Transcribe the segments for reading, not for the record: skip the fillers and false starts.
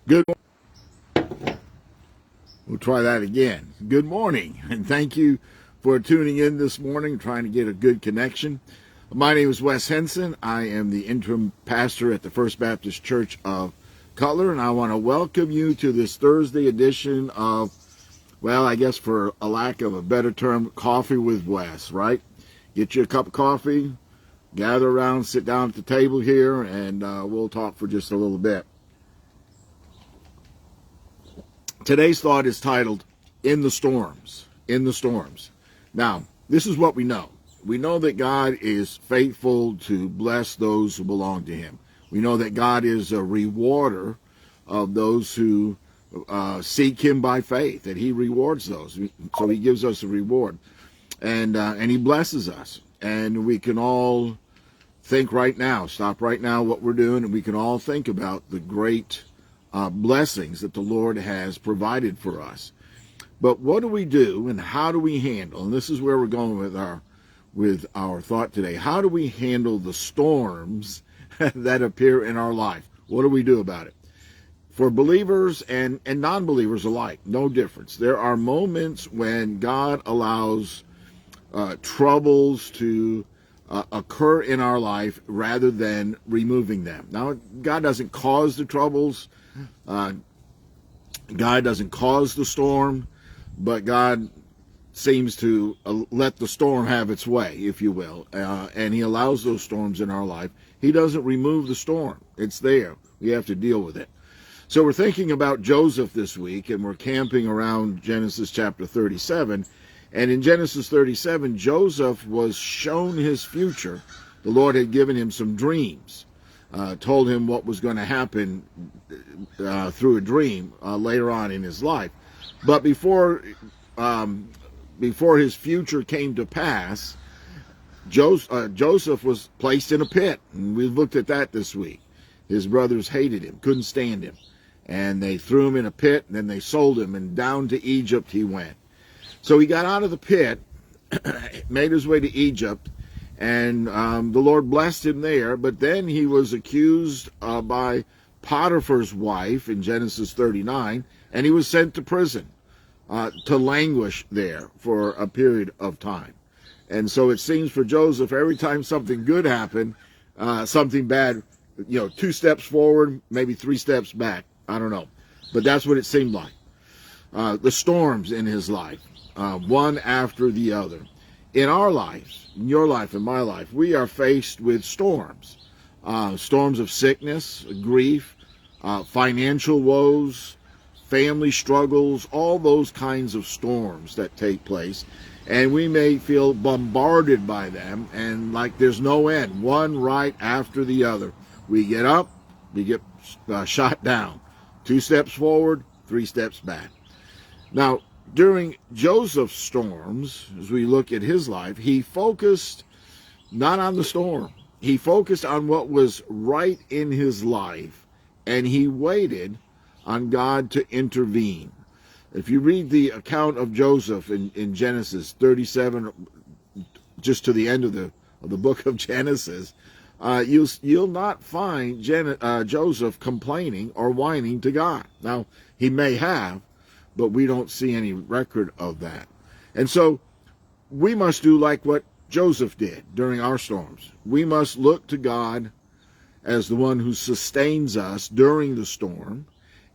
Good. We'll try that again. Good morning, and thank you for tuning in this morning, trying to get a good connection. My name is Wes Henson. I am the interim pastor at the First Baptist Church of Cutler, and I want to welcome you to this Thursday edition of, well, I guess for a lack of a better term, Coffee with Wes, right? Get you a cup of coffee, gather around, sit down at the table here, and we'll talk for just a little bit. Today's thought is titled, In the Storms. In the Storms. Now, this is what we know. We know that God is faithful to bless those who belong to him. We know that God is a rewarder of those who seek him by faith, that he rewards those. So he gives us a reward. And he blesses us. And we can all think right now, stop right now what we're doing, and we can all think about the great blessings that the Lord has provided for us. But what do we do and how do we handle, and this is where we're going with our thought today, how do we handle the storms that appear in our life? What do we do about it? For believers and non-believers alike, no difference. There are moments when God allows troubles to occur in our life rather than removing them. Now, God doesn't cause the troubles. God doesn't cause the storm, but God seems to let the storm have its way, if you will, and he allows those storms in our life. He doesn't remove the storm. It's there. We have to deal with it. So we're thinking about Joseph this week, and we're camping around Genesis chapter 37. And in Genesis 37, Joseph was shown his future. The Lord had given him some dreams, told him what was going to happen through a dream later on in his life. But before his future came to pass, Joseph was placed in a pit. And we looked at that this week. His brothers hated him, couldn't stand him. And they threw him in a pit, and then they sold him, and down to Egypt he went. So he got out of the pit, made his way to Egypt, and the Lord blessed him there. But then he was accused by Potiphar's wife in Genesis 39, and he was sent to prison to languish there for a period of time. And so it seems for Joseph, every time something good happened, something bad, 2 steps forward, maybe 3 steps back. I don't know. But that's what it seemed like. The storms in his life. One after the other. In our lives, in your life, in my life, we are faced with storms. Storms of sickness, grief, financial woes, family struggles, all those kinds of storms that take place. And we may feel bombarded by them and like there's no end, one right after the other. We get up, we get shot down. 2 steps forward, 3 steps back. Now, during Joseph's storms, as we look at his life, he focused not on the storm. He focused on what was right in his life, and he waited on God to intervene. If you read the account of Joseph in Genesis 37, just to the end of the book of Genesis, you'll not find Joseph complaining or whining to God. Now, he may have, but we don't see any record of that. And so we must do like what Joseph did during our storms. We must look to God as the one who sustains us during the storm,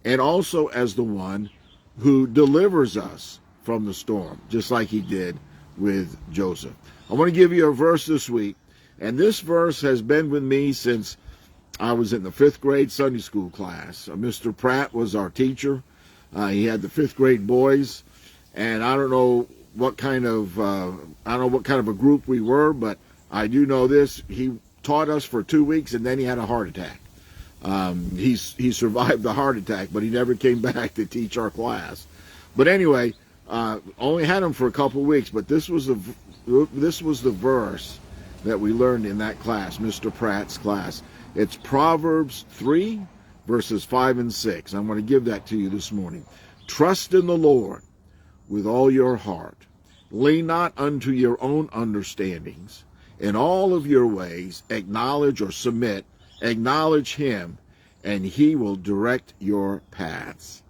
and also as the one who delivers us from the storm, just like he did with Joseph. I want to give you a verse this week, and this verse has been with me since I was in the 5th grade Sunday school class. Mr. Pratt was our teacher. He had the 5th grade boys, and I don't know what kind of a group we were, but I do know this: he taught us for 2 weeks, and then he had a heart attack. He survived the heart attack, but he never came back to teach our class. But anyway, only had him for a couple of weeks. But this was the verse that we learned in that class, Mr. Pratt's class. It's Proverbs 3. Verses 5 and 6. I'm going to give that to you this morning. Trust in the Lord with all your heart. Lean not unto your own understandings. In all of your ways, acknowledge or submit, acknowledge him, and he will direct your paths.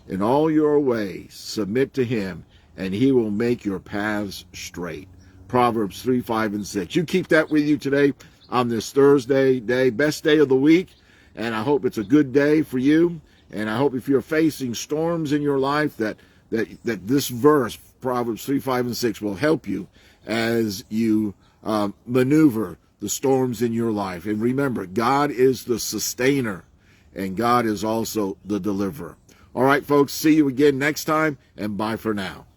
In all your ways, submit to him, and he will make your paths straight. Proverbs 3, 5, and 6. You keep that with you today on this Thursday day, best day of the week, and I hope it's a good day for you. And I hope if you're facing storms in your life that this verse, Proverbs 3, 5, and 6, will help you as you maneuver the storms in your life. And remember, God is the sustainer, and God is also the deliverer. All right, folks, see you again next time, and bye for now.